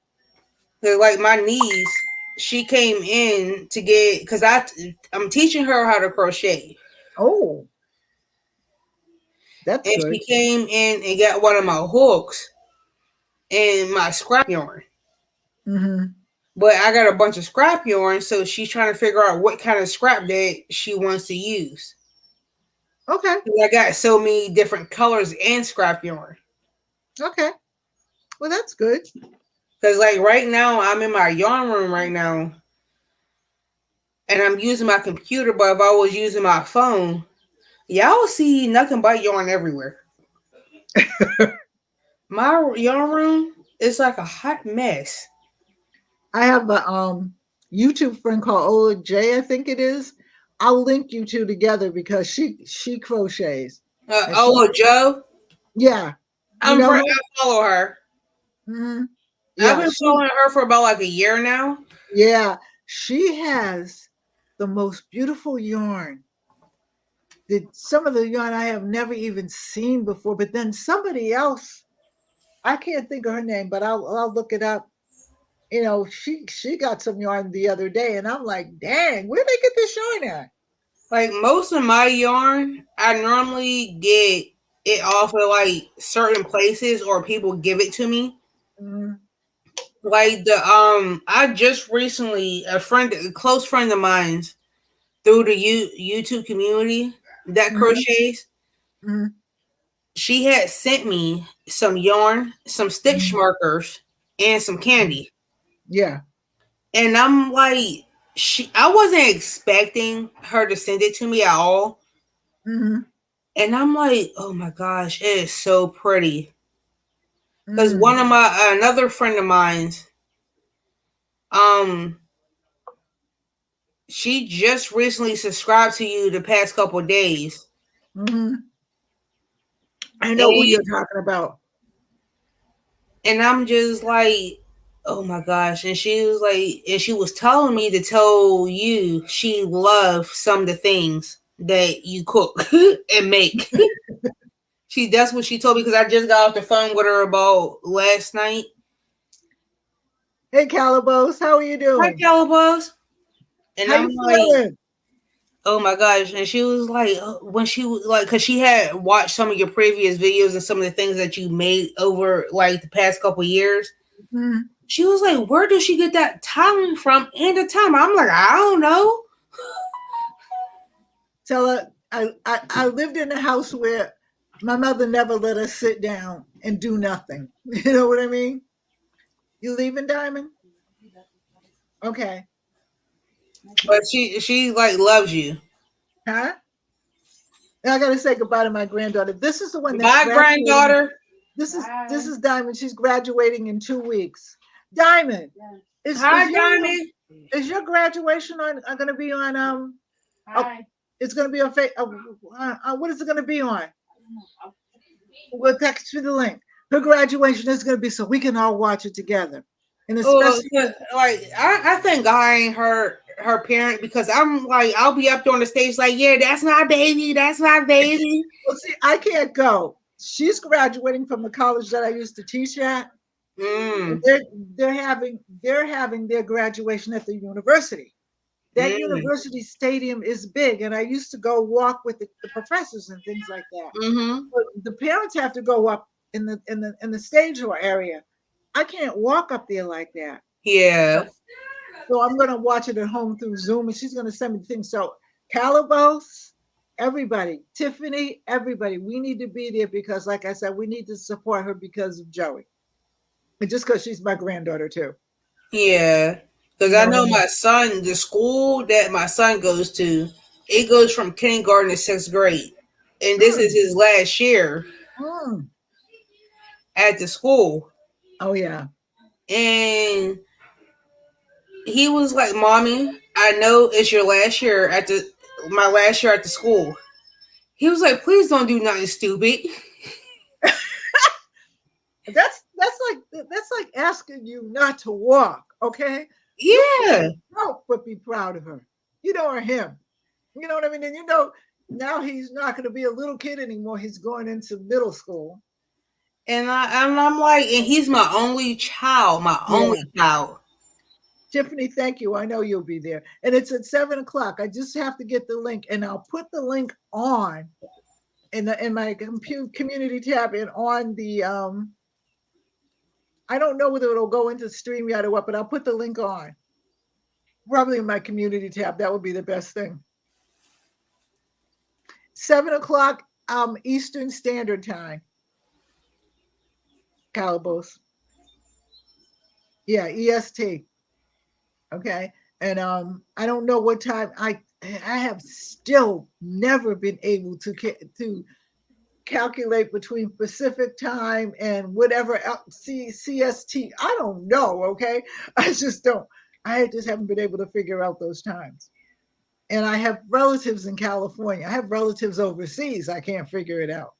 'Cause, like my niece, she came in to get because I'm teaching her how to crochet. Oh, that's And good. she came in and got one of my hooks and my scrap yarn. Hmm. But I got a bunch of scrap yarn, so she's trying to figure out what kind of scrap that she wants to use. Okay, 'Cause I got so many different colors and scrap yarn. okay. Well, that's good. Because like right now, I'm in my yarn room right now, and I'm using my computer. But if I was using my phone, y'all see nothing but yarn everywhere. My yarn room is like a hot mess. I have a YouTube friend called Ola J, I think it is. I'll link you two together because she crochets and she Oh, Joe, yeah, you know her. I follow her. Hmm. I've Yeah, been following her for about like a year now. yeah, she has the most beautiful yarn. Some of the yarn I have never even seen before, but then somebody else, I can't think of her name, but I'll look it up. She got some yarn the other day, and I'm like, dang, where'd they get this yarn at? Like most of my yarn, I normally get it off of like certain places or people give it to me. Mm-hmm. Like I just recently a close friend of mine's through the YouTube community that Mm-hmm. crochets. Mm-hmm. She had sent me some yarn, some stitch Mm-hmm. markers, and some candy. Yeah. And I'm like, I wasn't expecting her to send it to me at all. Mm-hmm. And I'm like, oh my gosh, it is so pretty. Because Mm. another friend of mine's, um, she just recently subscribed to you the past couple of days. Mm-hmm. I know who And, you're talking about. and I'm just like, oh my gosh. And she was like, and she was telling me to tell you she loved some of the things that you cook and make. That's what she told me because I just got off the phone with her about last night. Hey, Calabos, how are you Hi, doing? Calabas. And How you I'm like, feeling? oh my gosh. And she was like, when she was like, because she had watched some of your previous videos and some of the things that you made over like the past couple years. Mm. She was like, where does she get that talent from and the time? I'm like, I don't know. Tell her I lived in a house where my mother never let us sit down and do nothing. You know what I mean? You leaving, Diamond? Okay. But she like loves you. Huh? And I gotta say goodbye to my granddaughter. This is the one that's My graduating. granddaughter. This is Diamond. She's graduating in 2 weeks. Diamond, is Hi, is your Diamond. is your graduation on going to be on it's going to be on what is it going to be on? We'll text you the link. Her graduation is going to be so we can all watch it together, and Oh, especially like I think I ain't her parent because I'm like I'll be up there on the stage like, yeah, that's my baby, that's my baby. well, see, I can't go. She's graduating from the college that I used to teach at. Mm, They're they're having their graduation at the university. That mm, university stadium is big, and I used to go walk with the professors and things like that. mm-hmm. But the parents have to go up in the stage door area. I can't walk up there like that. Yeah, So I'm gonna watch it at home through Zoom, and she's gonna send me things. So Calabos, everybody, Tiffany, everybody, we need to be there because, like I said, we need to support her because of Joey, and just because she's my granddaughter too. yeah. Because You I know what I know mean? my son, the school that my son goes to, it goes from kindergarten to sixth grade, and this is Mm, his last year mm, at the school. Oh yeah. And he was like, "Mommy, I know it's your last year at my last year at the school." He was like, "Please don't do nothing stupid." That's like asking you not to walk. Okay, you Yeah. can't help but be proud of her. Or him. You know what I mean? And now he's not going to be a little kid anymore. He's going into middle school. And I'm like, and he's my only child, my only Yeah. child. Tiffany, thank you. I know you'll be there. And it's at 7 o'clock. I just have to get the link, and I'll put the link on in my community tab and on the I don't know whether it'll go into StreamYard or what, but I'll put the link on. Probably in my community tab. That would be the best thing. 7 o'clock Eastern Standard Time. Calabos. Yeah, EST. Okay. And I don't know what time I have still never been able to calculate between Pacific time and whatever CST. I don't know. Okay. I just don't. I just haven't been able to figure out those times. And I have relatives in California. I have relatives overseas. I can't figure it out.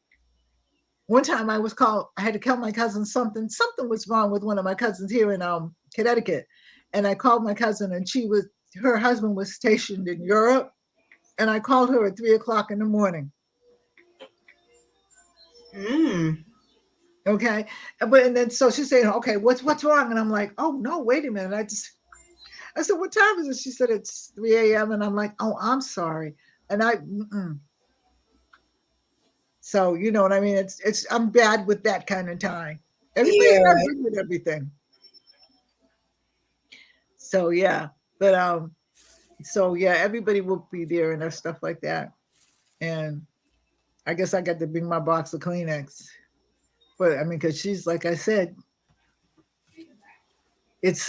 One time I had to tell my cousin something was wrong with one of my cousins here in Connecticut. And I called my cousin, and her husband was stationed in Europe. And I called her at 3 o'clock in the morning. Mm. Okay. And then so she's saying, okay, what's wrong? And I'm like, oh no, wait a minute. I said, what time is it? She said, it's 3 a.m. And I'm like, oh, I'm sorry. And so you know what I mean? I'm bad with that kind of time. Everybody's Yeah. not good with everything. So yeah. But so yeah, everybody will be there and stuff like that. And I guess I got to bring my box of Kleenex. But I mean, because she's like I said, it's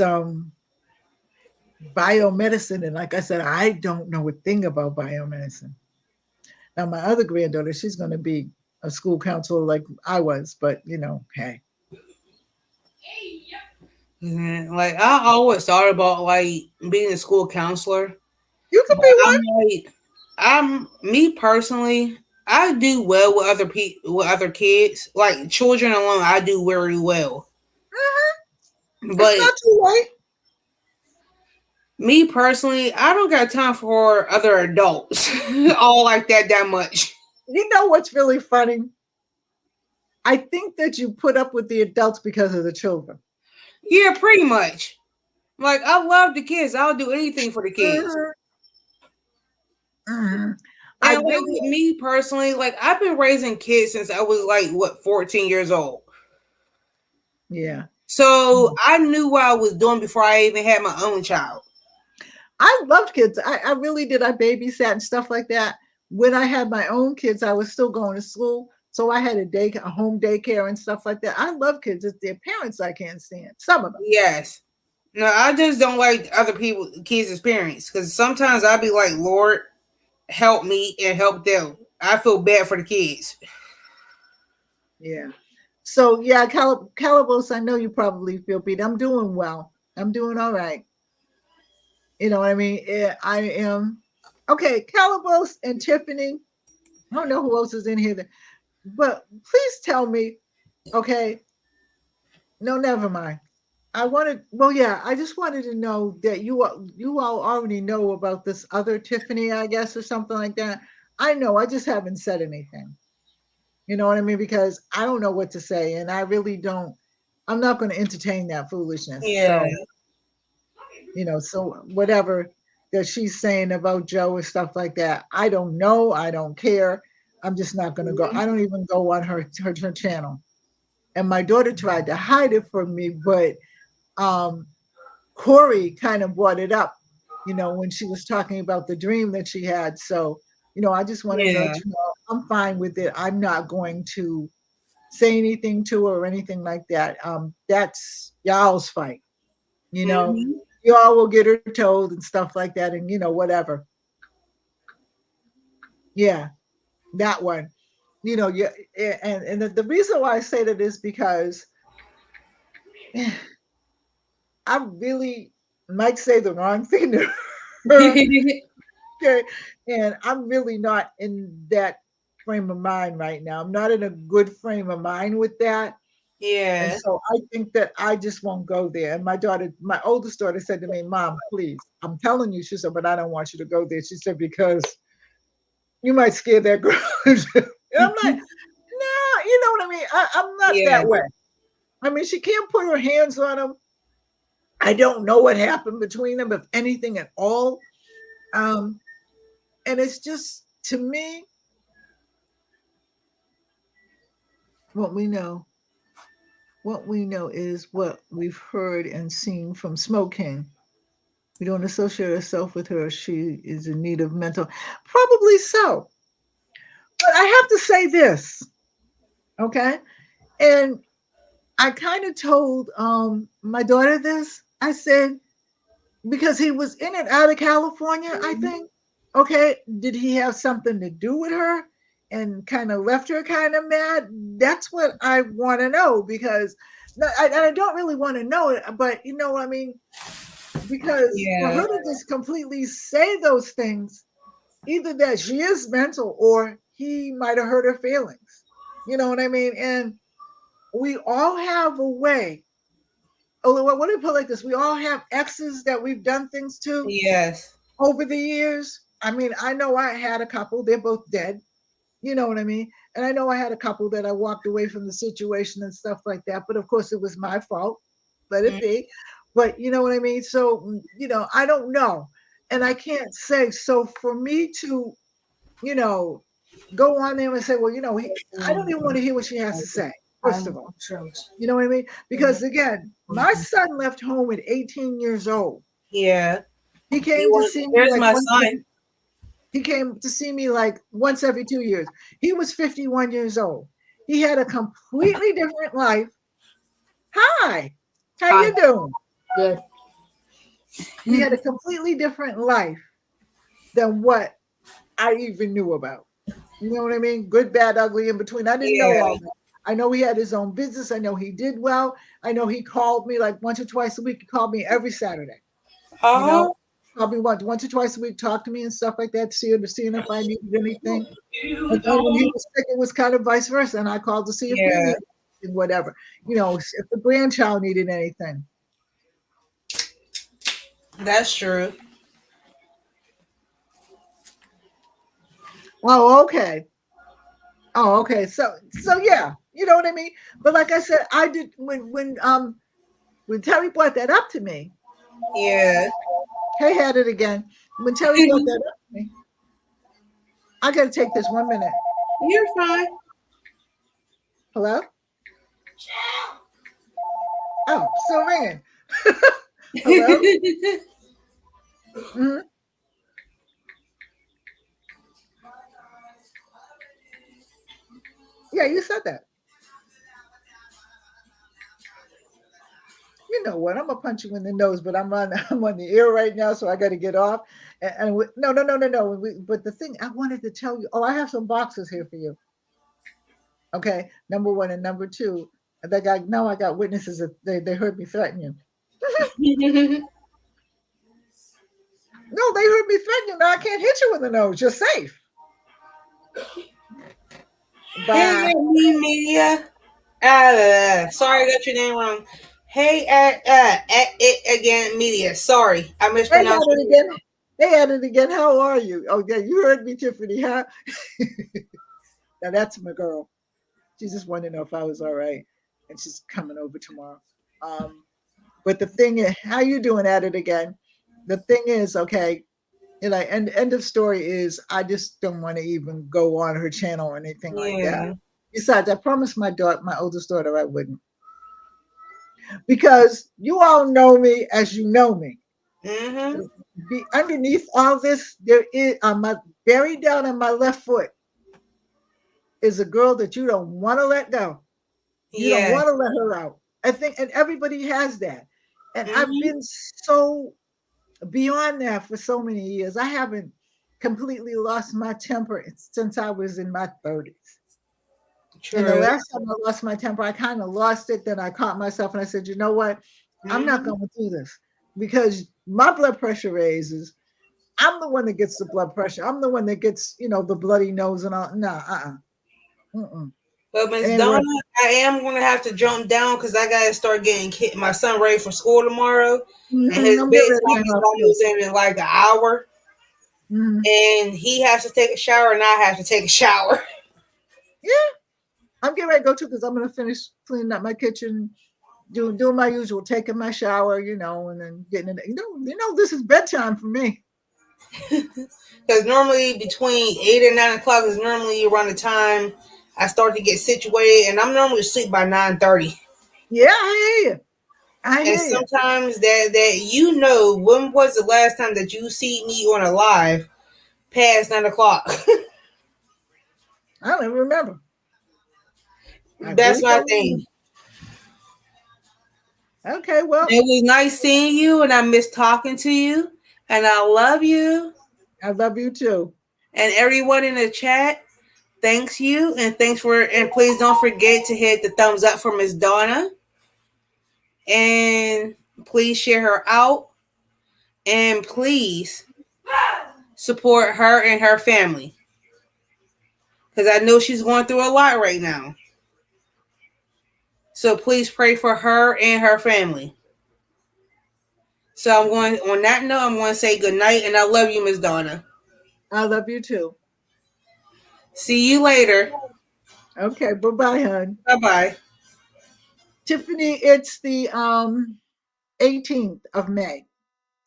biomedicine. And like I said, I don't know a thing about biomedicine. Now my other granddaughter, she's gonna be a school counselor like I was, but hey. Like I always thought about like being a school counselor. You could But be I'm one. like, I'm me personally. I do well with with other kids, like children alone. I do very well, It's but not too late. me personally, I don't got time for other adults all like that much. You know what's really funny? I think that you put up with the adults because of the children. Yeah, pretty much. Like I love the kids. I'll do anything for the kids. Mhm, mhm. I And like really, with me personally, like I've been raising kids since I was like 14 years old. yeah. So I knew what I was doing before I even had my own child. I loved kids. I really did. I babysat and stuff like that. When I had my own kids, I was still going to school. So I had a home daycare and stuff like that. I love kids. It's their parents I can't stand. Some of them. Yes. No, I just don't like other people kids' experience because sometimes I'll be like, Lord, help me and help them. I feel bad for the kids. Yeah. So yeah, Calabos, I know you probably feel beat. I'm doing well. I'm doing all right. You know what I mean? I am okay. Calabos and Tiffany. I don't know who else is in here, but please tell me. Okay, no, never mind. Well, yeah, I just wanted to know that you all already know about this other Tiffany, I guess, or something like that. I know. I just haven't said anything. You know what I mean? Because I don't know what to say, and I really don't. I'm not going to entertain that foolishness. Yeah. So whatever that she's saying about Joe and stuff like that, I don't know. I don't care. I'm just not going to go. I don't even go on her channel. And my daughter tried to hide it from me, but um, Corey kind of brought it up, when she was talking about the dream that she had. So, I just want to Yeah. let you know I'm fine with it. I'm not going to say anything to her or anything like that. That's y'all's fight. You know, Mhm. y'all will get her told and stuff like that, and whatever. Yeah, that one. Yeah, and the reason why I say that is because I really might say the wrong thing to her. Okay. And I'm really not in that frame of mind right now. I'm not in a good frame of mind with that. And Yeah. so I think that I just won't go there. And my daughter, my oldest daughter said to me, Mom, please, I'm telling you, she said, but I don't want you to go there. She said, because you might scare that girl. And I'm like, no, you know what I mean? I'm not Yeah. that way. I mean, she can't put her hands on him. I don't know what happened between them, if anything at all. Um, and it's just, to me, what we know, what we know is what we've heard and seen from Smoke King. We don't associate ourselves with her. She is in need of mental, probably so. But I have to say this, okay? And I kind of told my daughter this. I said, because he was in and out of California, I think. Okay, did he have something to do with her and kind of left her kind of mad? That's what I want to know because I don't really want to know it, but you know what I mean? Because for her Yeah. to just completely say those things, either that she is mental or he might have hurt her feelings. You know what I mean? And we all have a way. Oh, what do you put like this? We all have exes that we've done things to Yes. over the years. I mean, I know I had a couple, they're both dead. You know what I mean? And I know I had a couple that I walked away from the situation and stuff like that. But of course, it was my fault. Let it Mm. be. But you know what I mean? So, I don't know. And I can't say. So for me to, you know, go on there and say, well, I don't even want to hear what she has to say, first of all. You know what I mean? Because again, my son left home at 18 years old. Yeah. He He came to was. see me There's like my son. he came to see me like once every 2 years. He was 51 years old. He had a completely different life. Hi, how Hi. you doing? Good. He had a completely different life than what I even knew about. You know what I mean? Good, bad, ugly, in between. I didn't know Yeah. all that. I know he had his own business. I know he did well. I know he called me like once or twice a week. He called me every Saturday. You know, Oh. probably once or twice a week, talk to me and stuff like that, seeing if I needed anything. And then when he was sick, it was kind of vice versa. And I called to see if he Yeah. needed anything, whatever. If the grandchild needed anything. That's true. Oh, okay. Oh, okay. So yeah, you know what I mean? But like I said, I did when Terry brought that up to me, Yeah. Kay had it again. When Terry brought that up to me, I gotta take this 1 minute. You're fine. Hello? Oh, still ringing. Hello? Hmm. Yeah, you said that. You know what? I'm gonna punch you in the nose, but I'm on I'm on the air right now, so I got to get off. No, no, no, no, no. But the thing I wanted to tell you. Oh, I have some boxes here for you. Okay, number one and number two. I got witnesses that they heard me threaten you. No, they heard me threaten you. Now I can't hit you in the nose. You're safe. Hey, Bye. me media. Sorry, I got your name wrong. Hey, at it again, media. Sorry, I They had mispronounced it your again. They had it again. How are you? Oh, yeah, you heard me, Tiffany, huh? Now that's my girl. She just wanted to know if I was all right, and she's coming over tomorrow. Um, but the thing is, how you doing at it again? The thing is, okay, and end of story is, I just don't want to even go on her channel or anything like that. Yeah. Besides, I promised my oldest daughter, I wouldn't, because you all know me as you know me. Mm-hmm. Be underneath all this, there is on my buried down on my left foot is a girl that you don't want to let go. You don't Yes. want to let her out. I think, and everybody has that. And I've Mm-hmm. been so beyond that for so many years. I haven't completely lost my temper since I was in my 30s. And the True. last time I lost my temper, I kind of lost it. Then I caught myself and I said, you know what? I'm not going to do this because my blood pressure raises. I'm the one that gets the blood pressure. I'm the one that gets, the bloody nose and all. Nah, mm-mm. But Miss It ain't Donna, worth it. I am gonna have to jump down because I gotta start getting my son ready for school tomorrow, and his I'm getting ready to bedtime hang is up too. almost in like an hour, and he has to take a shower, and I have to take a shower. Yeah, I'm getting ready to go too because I'm going to finish cleaning up my kitchen, doing my usual, taking my shower, and then getting it. This is bedtime for me. Because normally between 8 and 9 o'clock is normally around the time I start to get situated, and I'm normally asleep by 9:30. Yeah, I hear you. I And hear you. sometimes when was the last time that you see me on a live past 9 o'clock? I don't even remember. I That's really my don't thing. remember. Okay, well, It was nice seeing you, and I miss talking to you, and I love you. I love you too. And everyone in the chat, thanks you, and please don't forget to hit the thumbs up for Miss Donna, and please share her out, and please support her and her family because I know she's going through a lot right now. So please pray for her and her family. So on that note, I'm going to say good night, and I love you, Miss Donna. I love you too. See you later. Okay, bye-bye, hon. Bye-bye. Tiffany, it's the 18th of May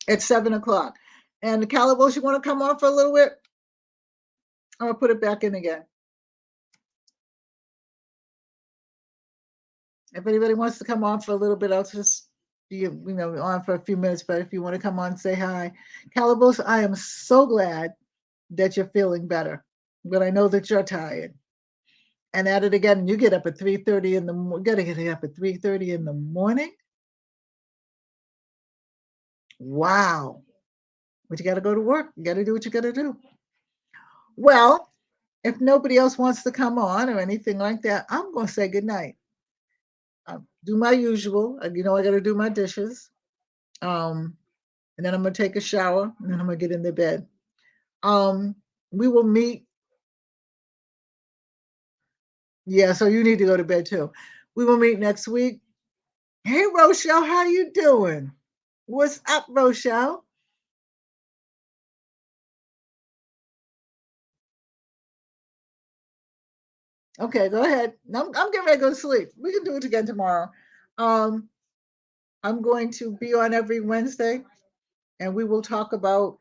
at 7 o'clock. And the Calibos, you want to come on for a little bit? I'm gonna put it back in again. If anybody wants to come on for a little bit, I'll just be on for a few minutes. But if you want to come on, say hi. Calibos, I am so glad that you're feeling better, but I know that you're tired. And at it again, you get up at 3:30 in the morning. Gotta get up at 3:30 in the morning. Wow. But you gotta go to work. You gotta do what you gotta do. Well, if nobody else wants to come on or anything like that, I'm gonna say goodnight. I'll do my usual. I gotta do my dishes. And then I'm gonna take a shower, and then I'm gonna get into bed. We will meet. Yeah, so you need to go to bed too. We will meet next week. Hey, Rochelle, how you doing? What's up, Rochelle? Okay, go ahead. I'm getting ready to go to sleep. We can do it again tomorrow. Um, I'm going to be on every Wednesday, and we will talk about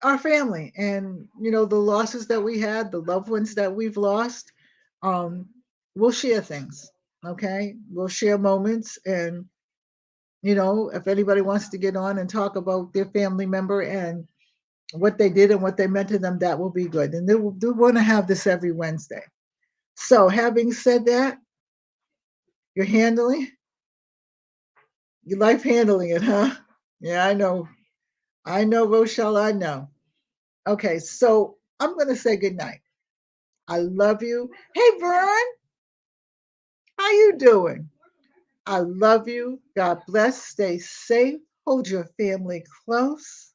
our family and the losses that we had, the loved ones that we've lost. Um, we'll share things. Okay, we'll share moments, and if anybody wants to get on and talk about their family member and what they did and what they meant to them, that will be good. And they want to have this every Wednesday. So, having said that, you're handling your life, handling it, huh? Yeah, I know, Rochelle. I know. Okay, so I'm going to say good night. I love you. Hey, Vern, how you doing? I love you. God bless. Stay safe. Hold your family close.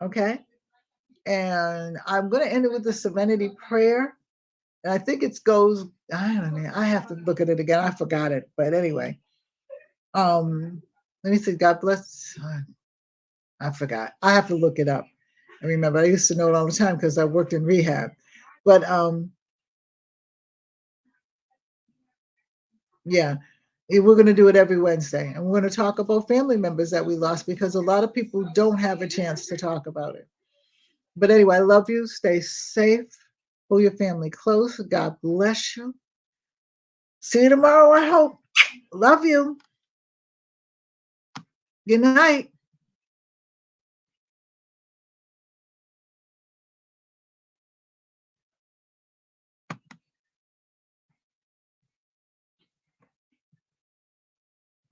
Okay. And I'm going to end it with the serenity prayer. And I think it goes, I don't know. I have to look at it again. I forgot it. But anyway, let me see. God bless. I forgot. I have to look it up. I remember I used to know it all the time because I worked in rehab. But yeah, we're going to do it every Wednesday. And we're going to talk about family members that we lost because a lot of people don't have a chance to talk about it. But anyway, I love you. Stay safe. Hold your family close. God bless you. See you tomorrow, I hope. Love you. Good night.